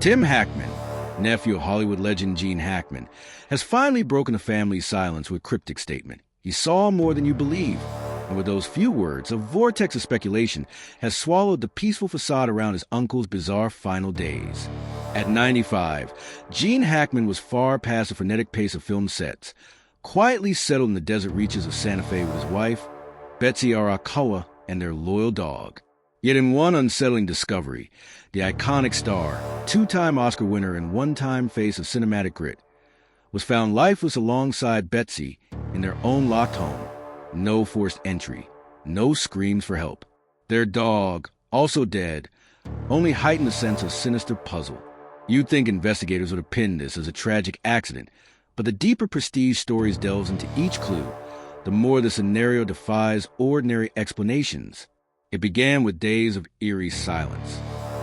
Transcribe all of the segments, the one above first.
Tim Hackman, nephew of Hollywood legend Gene Hackman, has finally broken the family's silence with a cryptic statement. He saw more than you believe. And with those few words, a vortex of speculation has swallowed the peaceful facade around his uncle's bizarre final days. At 95, Gene Hackman was far past the frenetic pace of film sets, quietly settled in the desert reaches of Santa Fe with his wife, Betsy Arakawa, and their loyal dog. Yet in one unsettling discovery, the iconic star, two-time Oscar winner and one-time face of cinematic grit, was found lifeless alongside Betsy in their own locked home. No forced entry, no screams for help. Their dog, also dead, only heightened the sense of sinister puzzle. You'd think investigators would have pinned this as a tragic accident, but the deeper prestige stories delves into each clue, the more the scenario defies ordinary explanations. It began with days of eerie silence.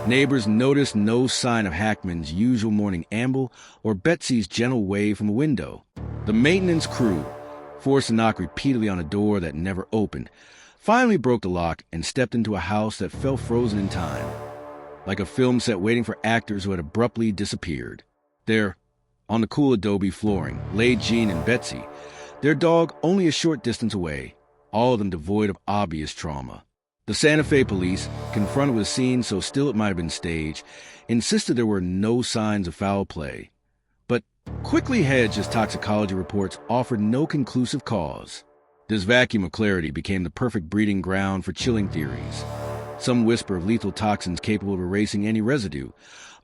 Neighbors noticed no sign of Hackman's usual morning amble or Betsy's gentle wave from a window. The maintenance crew, forced to knock repeatedly on a door that never opened, finally broke the lock and stepped into a house that felt frozen in time, like a film set waiting for actors who had abruptly disappeared. There, on the cool adobe flooring, lay Gene and Betsy, their dog only a short distance away, all of them devoid of obvious trauma. The Santa Fe police, confronted with a scene so still it might have been staged, insisted there were no signs of foul play, but quickly hedged as toxicology reports offered no conclusive cause. This vacuum of clarity became the perfect breeding ground for chilling theories. Some whisper of lethal toxins capable of erasing any residue.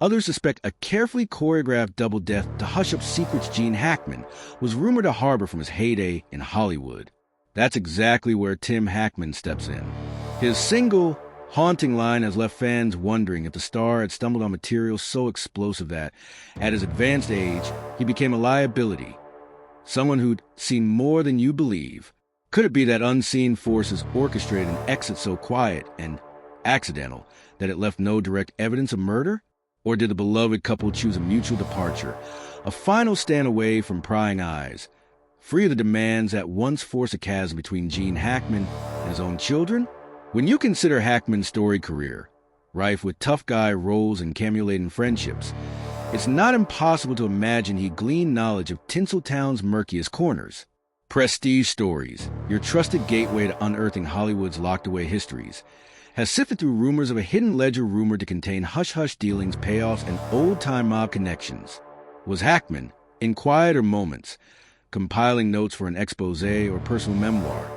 Others suspect a carefully choreographed double death to hush up secrets Gene Hackman was rumored to harbor from his heyday in Hollywood. That's exactly where Tim Hackman steps in. His single, haunting line has left fans wondering if the star had stumbled on material so explosive that, at his advanced age, he became a liability. Someone who'd seen more than you believe. Could it be that unseen forces orchestrated an exit so quiet and accidental that it left no direct evidence of murder? Or did the beloved couple choose a mutual departure, a final stand away from prying eyes, free of the demands that once forced a chasm between Gene Hackman and his own children? When you consider Hackman's storied career, rife with tough guy roles and cameo-laden friendships, it's not impossible to imagine he gleaned knowledge of Tinseltown's murkiest corners. Prestige Stories, your trusted gateway to unearthing Hollywood's locked-away histories, has sifted through rumors of a hidden ledger rumored to contain hush-hush dealings, payoffs, and old-time mob connections. Was Hackman, in quieter moments, compiling notes for an exposé or personal memoir,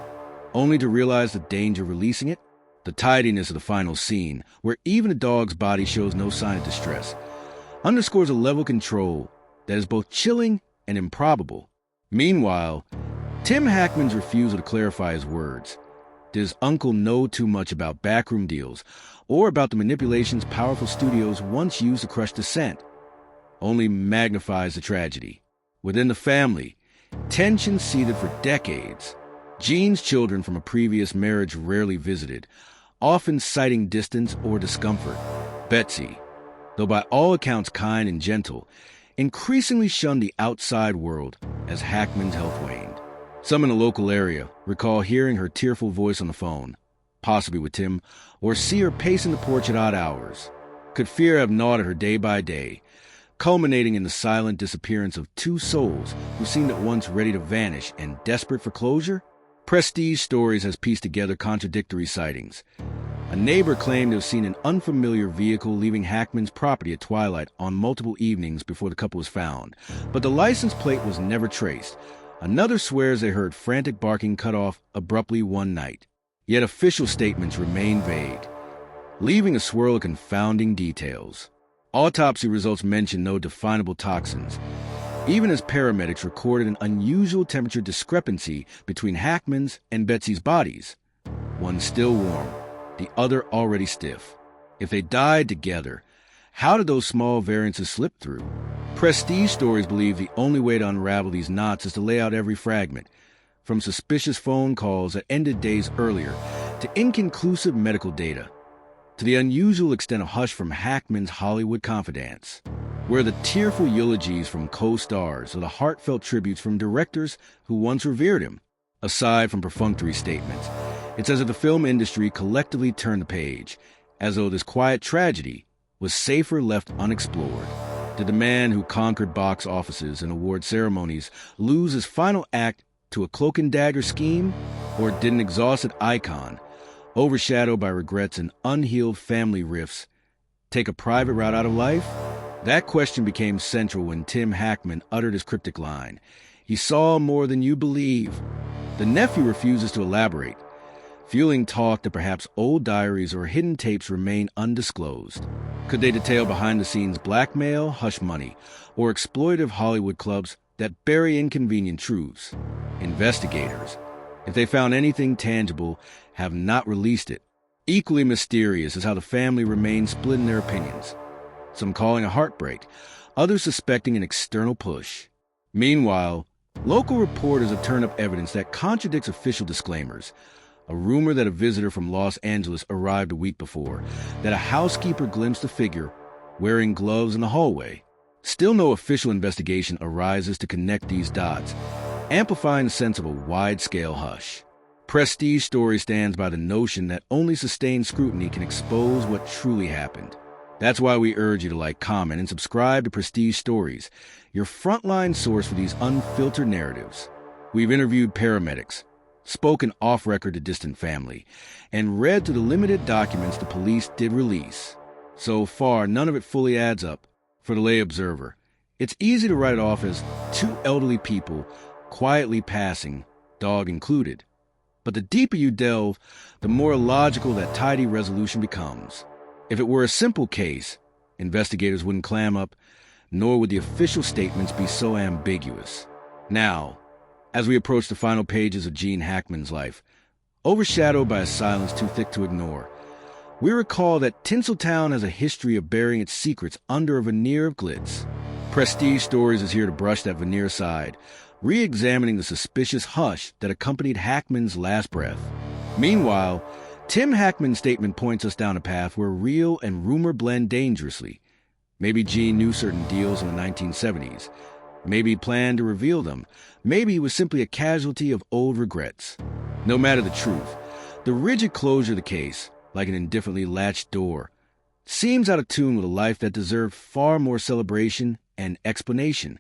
only to realize the danger of releasing it? The tidiness of the final scene, where even the dog's body shows no sign of distress, underscores a level of control that is both chilling and improbable. Meanwhile, Tim Hackman's refusal to clarify his words. Did his uncle know too much about backroom deals, or about the manipulations powerful studios once used to crush dissent? Only magnifies the tragedy. Within the family, tension seethed for decades. Gene's children from a previous marriage rarely visited, often citing distance or discomfort. Betsy, though by all accounts kind and gentle, increasingly shunned the outside world as Hackman's health waned. Some in the local area recall hearing her tearful voice on the phone, possibly with Tim, or see her pacing the porch at odd hours. Could fear have gnawed at her day by day, culminating in the silent disappearance of two souls who seemed at once ready to vanish and desperate for closure? Prestige Stories has pieced together contradictory sightings. A neighbor claimed to have seen an unfamiliar vehicle leaving Hackman's property at twilight on multiple evenings before the couple was found, but the license plate was never traced. Another swears they heard frantic barking cut off abruptly one night. Yet official statements remain vague, leaving a swirl of confounding details. Autopsy results mention no definable toxins, even as paramedics recorded an unusual temperature discrepancy between Hackman's and Betsy's bodies. One still warm, the other already stiff. If they died together, how did those small variances slip through? Prestige Stories believe the only way to unravel these knots is to lay out every fragment, from suspicious phone calls that ended days earlier to inconclusive medical data, to the unusual extent of hush from Hackman's Hollywood confidants, where the tearful eulogies from co-stars or the heartfelt tributes from directors who once revered him. Aside from perfunctory statements, it's as if the film industry collectively turned the page, as though this quiet tragedy was safer left unexplored. Did the man who conquered box offices and award ceremonies lose his final act to a cloak and dagger scheme? Or did an exhausted icon, overshadowed by regrets and unhealed family rifts, take a private route out of life? That question became central when Tim Hackman uttered his cryptic line. He saw more than you believe. The nephew refuses to elaborate, fueling talk that perhaps old diaries or hidden tapes remain undisclosed. Could they detail behind-the-scenes blackmail, hush money, or exploitive Hollywood clubs that bury inconvenient truths? Investigators, if they found anything tangible, have not released it. Equally mysterious is how the family remains split in their opinions, some calling a heartbreak, others suspecting an external push. Meanwhile, local reporters have turned up evidence that contradicts official disclaimers. A rumor that a visitor from Los Angeles arrived a week before, that a housekeeper glimpsed a figure wearing gloves in the hallway. Still no official investigation arises to connect these dots, amplifying the sense of a wide-scale hush. Prestige Story stands by the notion that only sustained scrutiny can expose what truly happened. That's why we urge you to like, comment, and subscribe to Prestige Stories, your frontline source for these unfiltered narratives. We've interviewed paramedics, spoken off-record to distant family, and read through the limited documents the police did release. So far, none of it fully adds up. For the lay observer, it's easy to write it off as two elderly people quietly passing, dog included. But the deeper you delve, the more illogical that tidy resolution becomes. If it were a simple case, investigators wouldn't clam up, nor would the official statements be so ambiguous. Now, as we approach the final pages of Gene Hackman's life, overshadowed by a silence too thick to ignore, we recall that Tinseltown has a history of burying its secrets under a veneer of glitz. Prestige Stories is here to brush that veneer aside, re-examining the suspicious hush that accompanied Hackman's last breath. Meanwhile, Tim Hackman's statement points us down a path where real and rumor blend dangerously. Maybe Gene knew certain deals in the 1970s. Maybe he planned to reveal them. Maybe he was simply a casualty of old regrets. No matter the truth, the rigid closure of the case, like an indifferently latched door, seems out of tune with a life that deserved far more celebration and explanation.